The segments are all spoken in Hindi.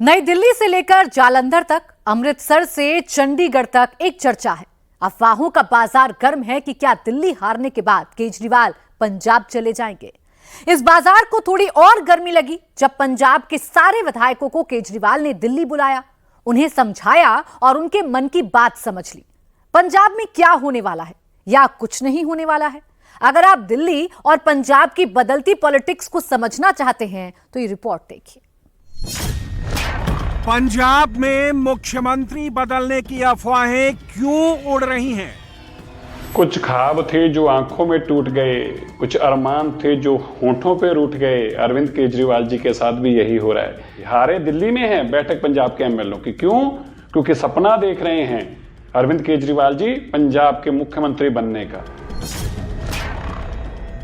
नई दिल्ली से लेकर जालंधर तक, अमृतसर से चंडीगढ़ तक एक चर्चा है। अफवाहों का बाजार गर्म है कि क्या दिल्ली हारने के बाद केजरीवाल पंजाब चले जाएंगे। इस बाजार को थोड़ी और गर्मी लगी जब पंजाब के सारे विधायकों को केजरीवाल ने दिल्ली बुलाया, उन्हें समझाया और उनके मन की बात समझ ली। पंजाब में क्या होने वाला है या कुछ नहीं होने वाला है, अगर आप दिल्ली और पंजाब की बदलती पॉलिटिक्स को समझना चाहते हैं तो ये रिपोर्ट देखिए। पंजाब में मुख्यमंत्री बदलने की अफवाहें क्यों उड़ रही हैं? कुछ ख्वाब थे जो आंखों में टूट गए, कुछ अरमान थे जो होठों पे रूठ गए। अरविंद केजरीवाल जी के साथ भी यही हो रहा है। हारे दिल्ली में है बैठक पंजाब के एमएलए की। क्यों? क्योंकि सपना देख रहे हैं अरविंद केजरीवाल जी पंजाब के मुख्यमंत्री बनने का।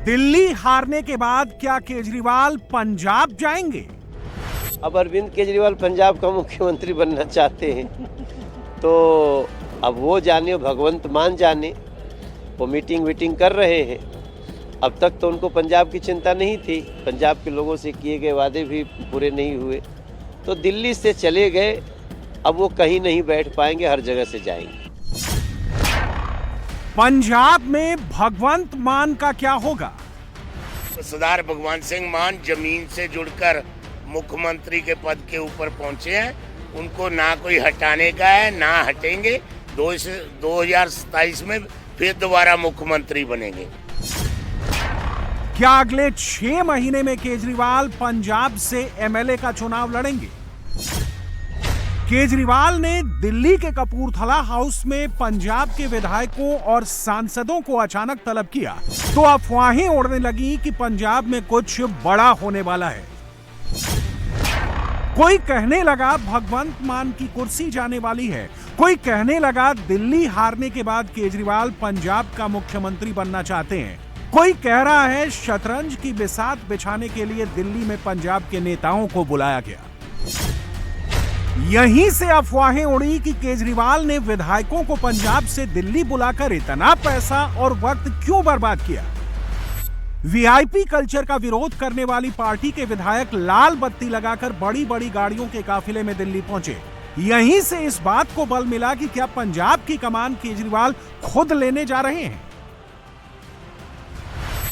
दिल्ली हारने के बाद क्या केजरीवाल पंजाब जाएंगे? अब अरविंद केजरीवाल पंजाब का मुख्यमंत्री बनना चाहते हैं तो अब वो जाने, भगवंत मान जाने। वो मीटिंग कर रहे हैं। अब तक तो उनको पंजाब की चिंता नहीं थी, पंजाब के लोगों से किए गए वादे भी पूरे नहीं हुए, तो दिल्ली से चले गए। अब वो कहीं नहीं बैठ पाएंगे, हर जगह से जाएंगे। पंजाब में भगवंत मान का क्या होगा? सरदार भगवंत सिंह मान जमीन से जुड़कर मुख्यमंत्री के पद के ऊपर पहुंचे हैं। उनको ना कोई हटाने का है, ना हटेंगे। 2027 में फिर दोबारा मुख्यमंत्री बनेंगे। क्या अगले 6 महीने में केजरीवाल पंजाब से एमएलए का चुनाव लड़ेंगे? केजरीवाल ने दिल्ली के कपूरथला हाउस में पंजाब के विधायकों और सांसदों को अचानक तलब किया तो अफवाहें उड़ने लगी कि पंजाब में कुछ बड़ा होने वाला है। कोई कहने लगा भगवंत मान की कुर्सी जाने वाली है, कोई कहने लगा दिल्ली हारने के बाद केजरीवाल पंजाब का मुख्यमंत्री बनना चाहते हैं, कोई कह रहा है शतरंज की बिसात बिछाने के लिए दिल्ली में पंजाब के नेताओं को बुलाया गया। यहीं से अफवाहें उड़ी कि केजरीवाल ने विधायकों को पंजाब से दिल्ली बुलाकर इतना पैसा और वक्त क्यों बर्बाद किया। वीआईपी कल्चर का विरोध करने वाली पार्टी के विधायक लाल बत्ती लगाकर बड़ी बड़ी गाड़ियों के काफिले में दिल्ली पहुंचे। यहीं से इस बात को बल मिला कि क्या पंजाब की कमान केजरीवाल खुद लेने जा रहे हैं।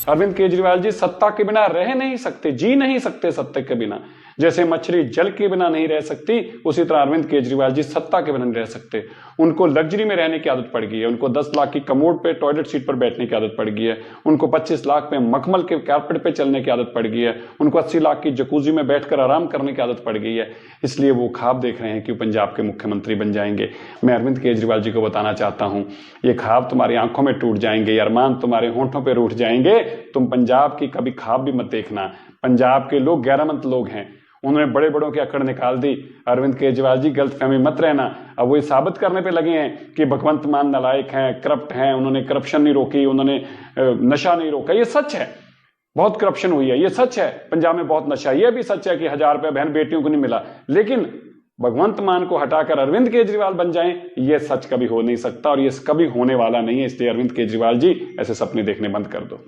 अरविंद केजरीवाल जी सत्ता के बिना रह नहीं सकते, जी नहीं सकते सत्ता के बिना। जैसे मछली जल के बिना नहीं रह सकती, उसी तरह अरविंद केजरीवाल जी सत्ता के बिना नहीं रह सकते। उनको लग्जरी में रहने की आदत पड़ गई है। उनको 10 लाख की कमोड पे टॉयलेट सीट पर बैठने की आदत पड़ गई है। उनको 25 लाख पे मखमल के कारपेट पे चलने की आदत पड़ गई है। उनको 80 लाख की जकूजी में बैठकर आराम करने की आदत पड़ गई है। इसलिए वो ख्वाब देख रहे हैं कि पंजाब के मुख्यमंत्री बन जाएंगे। मैं अरविंद केजरीवाल जी को बताना चाहता हूं, ये ख्वाब तुम्हारी आंखों में टूट जाएंगे, ये अरमान तुम्हारे होंठों पर रूठ जाएंगे। तुम पंजाब की कभी ख्वाब भी मत देखना। पंजाब के लोग गैरतमंद लोग हैं, उन्होंने बड़े बड़ों की अकड़ निकाल दी। अरविंद केजरीवाल जी गलतफहमी मत रहना। अब वो ये साबित करने पे लगे हैं कि भगवंत मान नालायक हैं, करप्ट हैं, उन्होंने करप्शन नहीं रोकी, उन्होंने नशा नहीं रोका। ये सच है, बहुत करप्शन हुई है, ये सच है। पंजाब में बहुत नशा, ये भी सच है कि 1000 रुपया बहन बेटियों को नहीं मिला। लेकिन भगवंत मान को हटाकर अरविंद केजरीवाल बन जाएं, ये सच कभी हो नहीं सकता और ये कभी होने वाला नहीं है। इसलिए अरविंद केजरीवाल जी ऐसे सपने देखने बंद कर दो।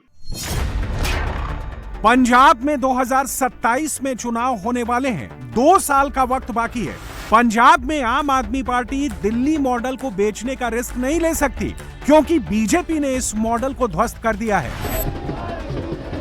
पंजाब में 2027 में चुनाव होने वाले हैं। 2 साल का वक्त बाकी है। पंजाब में आम आदमी पार्टी दिल्ली मॉडल को बेचने का रिस्क नहीं ले सकती क्योंकि बीजेपी ने इस मॉडल को ध्वस्त कर दिया है।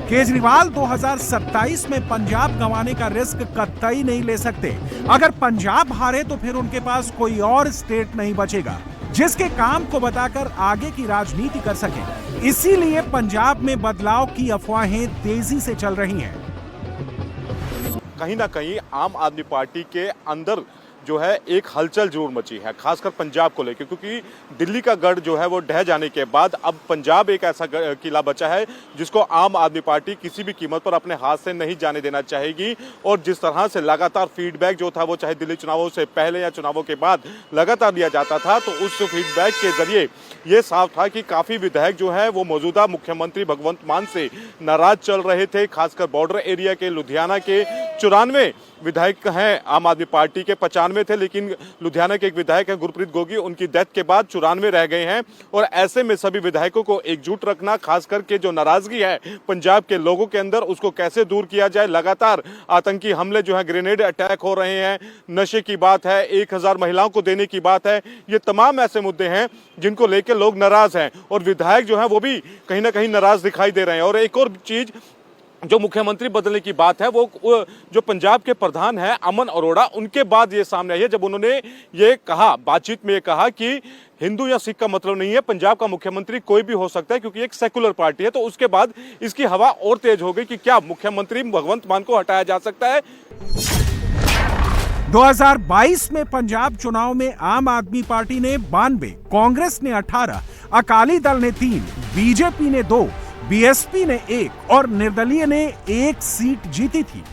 केजरीवाल 2027 में पंजाब गंवाने का रिस्क कतई नहीं ले सकते। अगर पंजाब हारे तो फिर उनके पास कोई और स्टेट नहीं बचेगा जिसके काम को बताकर आगे की राजनीति कर सके। इसीलिए पंजाब में बदलाव की अफवाहें तेजी से चल रही हैं। कहीं ना कहीं आम आदमी पार्टी के अंदर जो है एक हलचल जरूर मची है, खासकर पंजाब को लेकर, क्योंकि दिल्ली का गढ़ जो है वो ढह जाने के बाद अब पंजाब एक ऐसा किला बचा है जिसको आम आदमी पार्टी किसी भी कीमत पर अपने हाथ से नहीं जाने देना चाहेगी। और जिस तरह से लगातार फीडबैक जो था वो चाहे दिल्ली चुनावों से पहले या चुनावों के बाद लगातार दिया जाता था, तो उस फीडबैक के जरिए ये साफ था कि काफी विधायक जो है वो मौजूदा मुख्यमंत्री भगवंत मान से नाराज चल रहे थे, खासकर बॉर्डर एरिया के, लुधियाना के। 94 विधायक हैं आम आदमी पार्टी के, 95 थे, लेकिन लुधियाना के एक विधायक हैं गुरप्रीत गोगी, उनकी डेथ के बाद 94 रह गए हैं। और ऐसे में सभी विधायकों को एकजुट रखना, खास करके जो नाराजगी है पंजाब के लोगों के अंदर, उसको कैसे दूर किया जाए। लगातार आतंकी हमले जो है, ग्रेनेड अटैक हो रहे हैं, नशे की बात है, 1000 महिलाओं को देने की बात है, ये तमाम ऐसे मुद्दे हैं जिनको लेकर लोग नाराज हैं और विधायक जो है वो भी कहीं ना कहीं नाराज दिखाई दे रहे हैं। और एक और चीज जो मुख्यमंत्री बदलने की बात है, वो जो पंजाब के प्रधान हैं अमन अरोड़ा, उनके बाद ये सामने आई है, जब उन्होंने ये कहा, बातचीत में ये कहा कि हिंदू या सिख का मतलब नहीं है, पंजाब का मुख्यमंत्री कोई भी हो सकता है क्योंकि एक सेकुलर पार्टी है। तो उसके बाद इसकी हवा और तेज हो गई कि क्या मुख्यमंत्री भगवंत मान को हटाया जा सकता है। 2022 में पंजाब चुनाव में आम आदमी पार्टी ने 92, कांग्रेस ने 18, अकाली दल ने 3, बीजेपी ने 2, बीएसपी ने 1 और निर्दलीय ने 1 सीट जीती थी।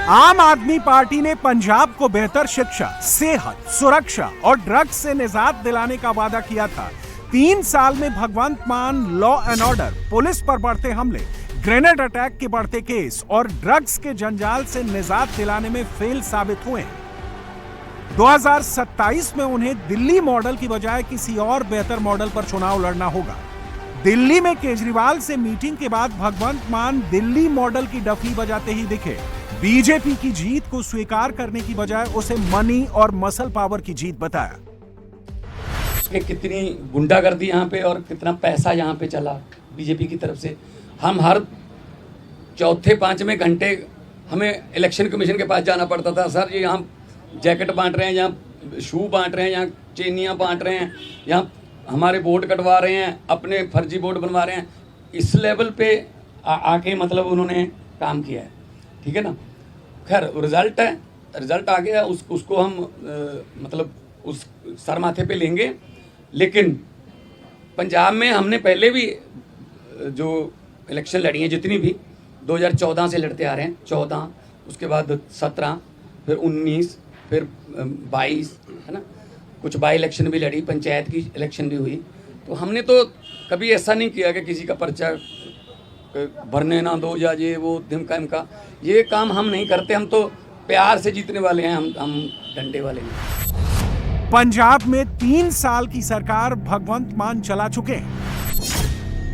आम आदमी पार्टी ने पंजाब को बेहतर शिक्षा, सेहत, सुरक्षा और ड्रग्स से निजात दिलाने का वादा किया था। 3 साल में भगवंत मान लॉ एंड ऑर्डर, पुलिस पर बढ़ते हमले, ग्रेनेड अटैक के बढ़ते केस और ड्रग्स के जंजाल से निजात दिलाने में फेल साबित हुए हैं। 2027 में उन्हें दिल्ली मॉडल की बजाय किसी और बेहतर मॉडल पर चुनाव लड़ना होगा। दिल्ली में केजरीवाल से मीटिंग के बाद भगवंत मान दिल्ली मॉडल की डफली बजाते ही दिखे। बीजेपी की जीत को स्वीकार करने की बजाय उसे मनी और मसल पावर की जीत बताया। कि कितनी गुंडागर्दी यहाँ पे और कितना पैसा यहाँ पे चला बीजेपी की तरफ से। हम हर चौथे पांचवें घंटे हमें इलेक्शन कमीशन के पास जाना पड़ता था। सर ये यहाँ जैकेट बांट रहे हैं, यहाँ शू बांट रहे हैं, यहाँ चेनियाँ बांट रहे हैं, यहाँ हमारे बोर्ड कटवा रहे हैं, अपने फर्जी बोर्ड बनवा रहे हैं। इस लेवल पे आके मतलब उन्होंने काम किया है, ठीक है ना। खैर रिजल्ट है, रिजल्ट आ गया, उसको हम मतलब उस सर माथे पे लेंगे। लेकिन पंजाब में हमने पहले भी जो इलेक्शन लड़ी हैं, जितनी भी 2014 से लड़ते आ रहे हैं, 14, उसके बाद 17, फिर 19, फिर 22, है ना। कुछ बाई इलेक्शन भी लड़ी, पंचायत की इलेक्शन भी हुई। तो हमने तो कभी ऐसा नहीं किया कि किसी का पर्चा भरने ना दो या ये वो धिमका इमका, ये काम हम नहीं करते। हम तो प्यार से जीतने वाले हैं, हम डंडे वाले हैं। पंजाब में 3 साल की सरकार भगवंत मान चला चुके हैं।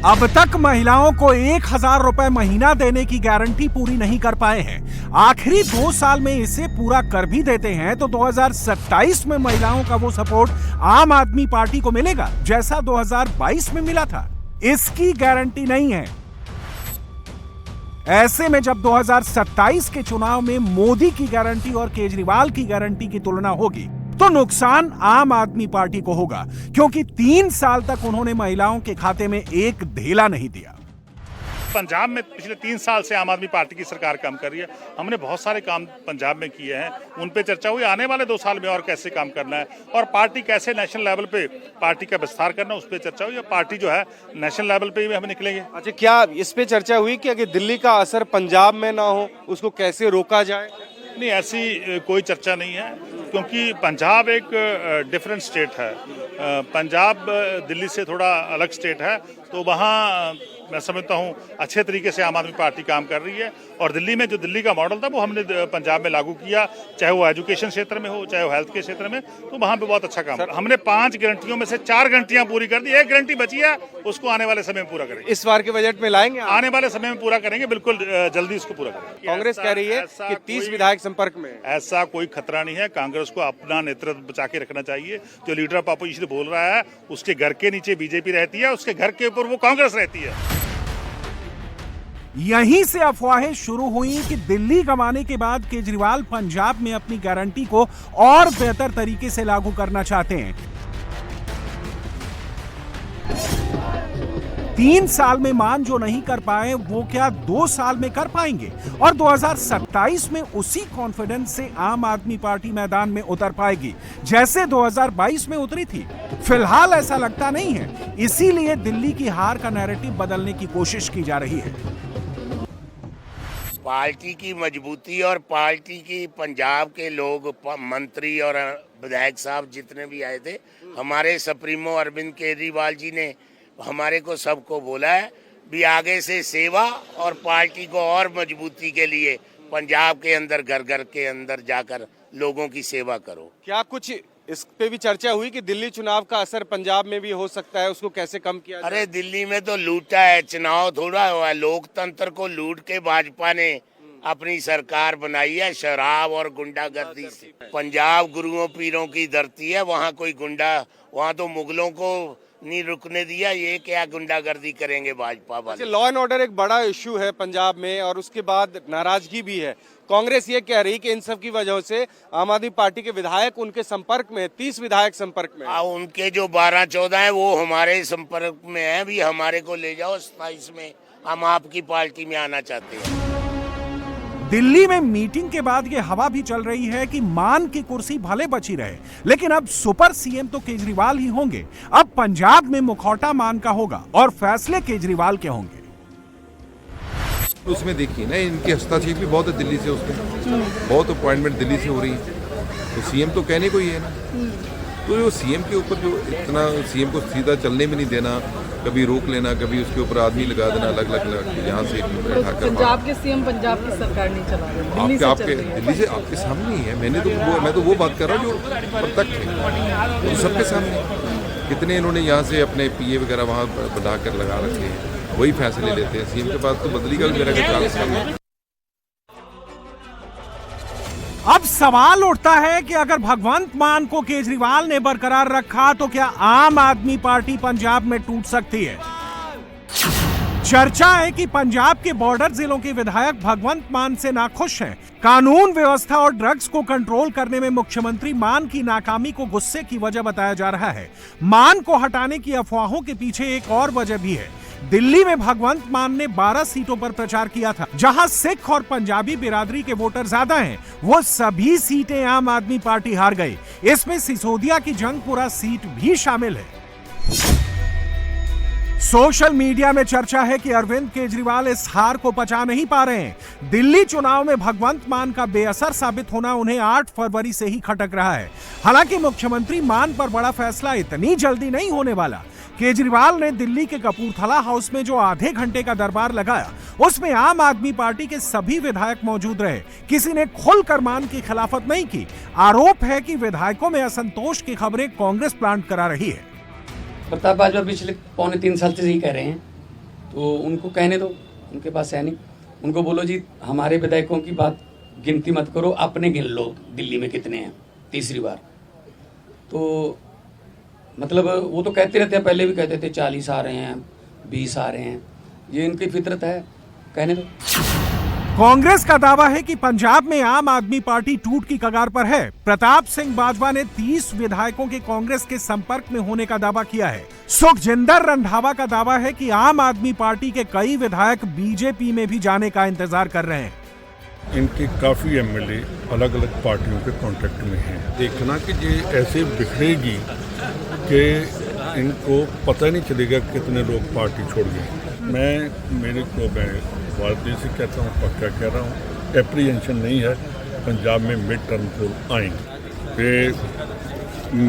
अब तक महिलाओं को 1000 रुपए महीना देने की गारंटी पूरी नहीं कर पाए हैं। आखिरी 2 साल में इसे पूरा कर भी देते हैं तो 2027 में महिलाओं का वो सपोर्ट आम आदमी पार्टी को मिलेगा जैसा 2022 में मिला था, इसकी गारंटी नहीं है। ऐसे में जब 2027 के चुनाव में मोदी की गारंटी और केजरीवाल की गारंटी की तुलना होगी तो नुकसान आम आदमी पार्टी को होगा, क्योंकि 3 साल तक उन्होंने महिलाओं के खाते में एक ढेला नहीं दिया। पंजाब में पिछले 3 साल से आम आदमी पार्टी की सरकार काम कर रही है। हमने बहुत सारे काम पंजाब में किए हैं, उन पे चर्चा हुई। आने वाले 2 साल में और कैसे काम करना है और पार्टी कैसे नेशनल लेवल पे पार्टी का विस्तार करना है, उस पर चर्चा हुई। पार्टी जो है नेशनल लेवल पे भी हम निकलेंगे। अच्छा, क्या इस पे चर्चा हुई कि अगर दिल्ली का असर पंजाब में ना हो, उसको कैसे रोका जाए? नहीं, ऐसी कोई चर्चा नहीं है, क्योंकि पंजाब एक डिफरेंट स्टेट है। पंजाब दिल्ली से थोड़ा अलग स्टेट है, तो वहाँ मैं समझता हूँ अच्छे तरीके से आम आदमी पार्टी काम कर रही है। और दिल्ली में जो दिल्ली का मॉडल था वो हमने पंजाब में लागू किया, चाहे वो एजुकेशन क्षेत्र में हो, चाहे वो हेल्थ के क्षेत्र में, तो वहाँ पे बहुत अच्छा काम है। हमने 5 गारंटियों में से 4 गारंटियां पूरी कर दी, 1 गारंटी बची है, उसको आने वाले समय में पूरा करेंगे। इस बार के बजट में लाएंगे? आने वाले समय में पूरा करेंगे, बिल्कुल जल्दी इसको पूरा करेंगे। कांग्रेस कह रही है कि 30 विधायक संपर्क में। ऐसा कोई खतरा नहीं है। कांग्रेस को अपना नेतृत्व बचा के रखना चाहिए। जो लीडर ऑफ अपोजिशन बोल रहा है, उसके घर के नीचे बीजेपी रहती है, उसके घर के ऊपर वो कांग्रेस रहती है। यहीं से अफवाहें शुरू हुई कि दिल्ली गंवाने के बाद केजरीवाल पंजाब में अपनी गारंटी को और बेहतर तरीके से लागू करना चाहते हैं। 3 साल में मान जो नहीं कर पाए वो क्या 2 साल में कर पाएंगे? और 2027 में उसी कॉन्फिडेंस से आम आदमी पार्टी मैदान में उतर पाएगी जैसे 2022 में उतरी थी। फिलहाल ऐसा लगता नहीं है, इसीलिए दिल्ली की हार का नैरेटिव बदलने की कोशिश की जा रही है। पार्टी की मजबूती और पार्टी की पंजाब के लोग, मंत्री और विधायक साहब जितने भी आए थे, हमारे सुप्रीमो अरविंद केजरीवाल जी ने हमारे को सबको बोला है भी आगे से सेवा और पार्टी को और मजबूती के लिए पंजाब के अंदर घर घर के अंदर जाकर लोगों की सेवा करो। क्या कुछ इस पे भी चर्चा हुई कि दिल्ली चुनाव का असर पंजाब में भी हो सकता है, उसको कैसे कम किया जाए? अरे दिल्ली में तो लूटा है, चुनाव थोड़ा हुआ है। लोकतंत्र को लूट के भाजपा ने अपनी सरकार बनाई है शराब और गुंडागर्दी से। पंजाब गुरुओं पीरों की धरती है, वहाँ कोई गुंडा, वहाँ तो मुगलों को नहीं रुकने दिया। ये क्या गुंडागर्दी करेंगे भाजपा वाले। लॉ एंड ऑर्डर एक बड़ा इश्यू है पंजाब में और उसके बाद नाराजगी भी है। कांग्रेस ये कह रही कि इन सब की वजह से आम आदमी पार्टी के विधायक उनके संपर्क में, 30 विधायक संपर्क में। उनके जो 12-14 है वो हमारे संपर्क में है। भी हमारे को ले जाओ 27 में, हम आपकी पार्टी में आना चाहते हैं। दिल्ली में मीटिंग के बाद ये हवा भी चल रही है कि मान की कुर्सी भले बची रहे, लेकिन अब सुपर सीएम तो केजरीवाल ही होंगे। अब पंजाब में मुखौटा मान का होगा और फैसले केजरीवाल के होंगे। उसमें देखिए ना, इनकी हस्तक्षेप भी बहुत है दिल्ली से, उसमें बहुत अपॉइंटमेंट दिल्ली से हो रही है। तो सीएम तो कहने को ही है ना। तो जो सीएम के ऊपर जो इतना, सीएम को सीधा चलने में नहीं देना, कभी रोक लेना, कभी उसके ऊपर आदमी लगा देना अलग अलग यहाँ से बैठाकर। पंजाब के सीएम पंजाब की सरकार नहीं चला रहे, आपके दिल्ली से आपके सामने ही है। मैं तो वो बात कर रहा हूँ जो प्रत्यक्ष है, तो सबके सामने। कितने इन्होंने यहाँ से अपने पीए वगैरह वहाँ बढ़ा कर लगा रखे हैं, वही फैसले लेते हैं। सीएम के पास तो बदली का भी मेरा चांस कम है। अब सवाल उठता है कि अगर भगवंत मान को केजरीवाल ने बरकरार रखा तो क्या आम आदमी पार्टी पंजाब में टूट सकती है? चर्चा है कि पंजाब के बॉर्डर जिलों के विधायक भगवंत मान से नाखुश हैं। कानून व्यवस्था और ड्रग्स को कंट्रोल करने में मुख्यमंत्री मान की नाकामी को गुस्से की वजह बताया जा रहा है। मान को हटाने की अफवाहों के पीछे एक और वजह भी है। दिल्ली में भगवंत मान ने 12 सीटों पर प्रचार किया था, जहां सिख और पंजाबी बिरादरी के वोटर ज्यादा हैं। वो सभी सीटें आम आदमी पार्टी हार गई। इसमें सिसोदिया की जंगपुरा सीट भी शामिल है। सोशल मीडिया में चर्चा है कि अरविंद केजरीवाल इस हार को पचा नहीं पा रहे हैं। दिल्ली चुनाव में भगवंत मान का बेअसर साबित होना उन्हें 8 फरवरी से ही खटक रहा है। हालांकि मुख्यमंत्री मान पर बड़ा फैसला इतनी जल्दी नहीं होने वाला। केजरीवाल ने दिल्ली के कपूरथला हाउस में जो आधे घंटे का दरबार लगाया, उसमें आम आदमी पार्टी के सभी विधायक मौजूद रहे। किसी ने खुलकर मान की खिलाफत नहीं की। आरोप है कि विधायकों में असंतोष की खबरें कांग्रेस प्लांट करा रही है। प्रताप बाजवा पिछले 2.5 साल से यही कह रहे हैं, तो उनको कहने दो, उनके पास है नहीं। उनको बोलो जी हमारे विधायकों की बात गिनती मत करो, अपने गिन लो दिल्ली में कितने हैं तीसरी बार। तो मतलब वो तो कहते रहते हैं, पहले भी कहते थे 40 आ रहे हैं, 20 आ रहे हैं। ये इनकी फितरत है, कहने दो। कांग्रेस का दावा है कि पंजाब में आम आदमी पार्टी टूट की कगार पर है। प्रताप सिंह बाजवा ने 30 विधायकों के कांग्रेस के संपर्क में होने का दावा किया है। सुखजिंदर रंधावा का दावा है कि आम आदमी पार्टी के कई विधायक बीजेपी में भी जाने का इंतजार कर रहे हैं। इनके काफ़ी एमएलए अलग अलग पार्टियों के कांटेक्ट में हैं। देखना कि ये ऐसे बिखरेगी कि इनको पता ही नहीं चलेगा कितने लोग पार्टी छोड़ गए। मैं वालदेन से कहता हूँ, पक्का कह रहा हूँ, एप्रीहेंशन नहीं है पंजाब में मिड टर्म पोल आएंगे। वे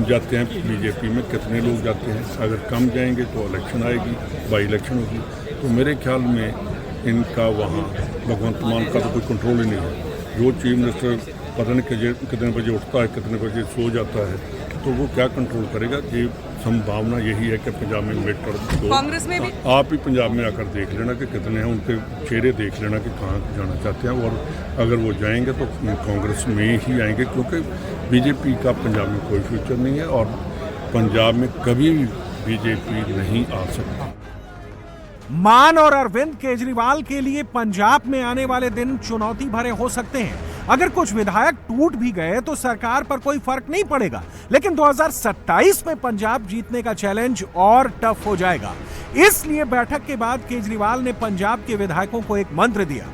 जाते हैं बीजेपी में, कितने लोग जाते हैं? अगर कम जाएंगे तो इलेक्शन आएगी, बाई इलेक्शन होगी। तो मेरे ख्याल में इनका वहाँ भगवंत मान का तो कोई कंट्रोल ही नहीं है। जो चीफ मिनिस्टर पता नहीं कितने बजे उठता है, कितने बजे सो जाता है, तो वो क्या कंट्रोल करेगा? ये संभावना यही है कि पंजाब में मिड टर्म। कांग्रेस में भी आप ही पंजाब में आकर देख लेना कि कितने हैं, उनके चेहरे देख लेना कि कहाँ जाना चाहते हैं। और अगर वो जाएंगे तो कांग्रेस में ही आएंगे, क्योंकि बीजेपी का पंजाब में कोई फ्यूचर नहीं है और पंजाब में कभी भी बीजेपी नहीं आ सकती। मान और अरविंद केजरीवाल के लिए पंजाब में आने वाले दिन चुनौती भरे हो सकते हैं। अगर कुछ विधायक टूट भी गए तो सरकार पर कोई फर्क नहीं पड़ेगा, लेकिन 2027 में पंजाब जीतने का चैलेंज और टफ हो जाएगा। इसलिए बैठक के बाद केजरीवाल ने पंजाब के विधायकों को एक मंत्र दिया।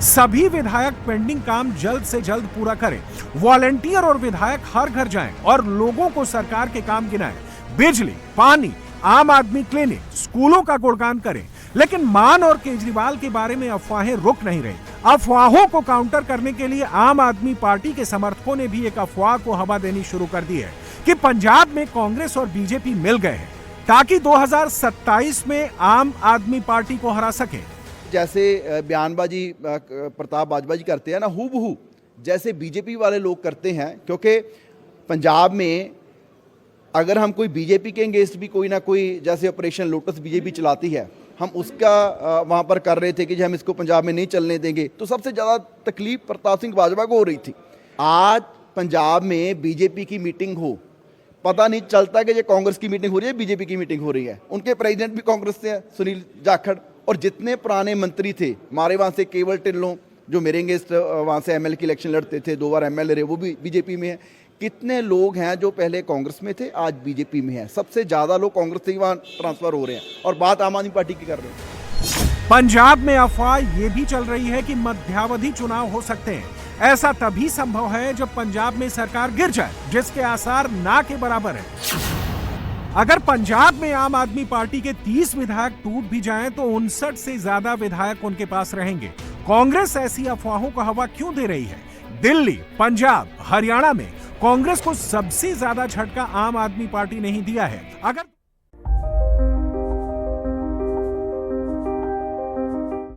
सभी विधायक पेंडिंग काम जल्द से जल्द पूरा करें। वॉलंटियर और विधायक हर घर जाएं और लोगों को सरकार के काम गिनाएं। बिजली, पानी, आम आदमी क्लिनिक, स्कूलों का गुणगान करें। लेकिन मान और केजरीवाल के बारे में अफवाहें रुक नहीं रही। अफवाहों को काउंटर करने के लिए आम आदमी पार्टी के समर्थकों ने भी एक अफवाह को हवा देनी शुरू कर दी है कि पंजाब में कांग्रेस और बीजेपी मिल गए हैं। ताकि 2027 में आम आदमी पार्टी को हरा सके। जैसे बयानबाजी प्रताप बाजवा जी करते हैं ना, हूबहू जैसे बीजेपी वाले लोग करते हैं, क्योंकि पंजाब में अगर हम कोई बीजेपी के अगेंस्ट भी कोई ना कोई, जैसे ऑपरेशन लोटस बीजेपी चलाती है, हम उसका वहाँ पर कर रहे थे कि हम इसको पंजाब में नहीं चलने देंगे, तो सबसे ज़्यादा तकलीफ प्रताप सिंह बाजवा को हो रही थी। आज पंजाब में बीजेपी की मीटिंग हो, पता नहीं चलता कि ये कांग्रेस की मीटिंग हो रही है, बीजेपी की मीटिंग हो रही है। उनके प्रेसिडेंट भी कांग्रेस से हैं, सुनील जाखड़, और जितने पुराने मंत्री थे हमारे वहाँ से, केवल ढिल्लों जो मेरे अगेंस्ट वहाँ से एमएलए की इलेक्शन लड़ते थे, 2 बार एमएलए रहे, वो भी बीजेपी में है। कितने लोग हैं जो पहले कांग्रेस में थे आज बीजेपी में हैं। सबसे ज्यादा लोग कांग्रेस से ही वहां ट्रांसफर हो रहे हैं, और बात आम आदमी पार्टी की कर रहे हैं। पंजाब में अफवाह ये भी चल रही है कि मध्यावधि चुनाव हो सकते हैं। ऐसा तभी संभव है जब पंजाब में सरकार गिर जाए, जिसके आसार ना के बराबर है। अगर पंजाब में आम आदमी पार्टी के 30 विधायक टूट भी जाएं, तो 59 से ज्यादा विधायक उनके पास रहेंगे। कांग्रेस ऐसी अफवाहों को हवा क्यों दे रही है? दिल्ली, पंजाब, हरियाणा में कांग्रेस को सबसे ज्यादा झटका आम आदमी पार्टी ने ही दिया है। अगर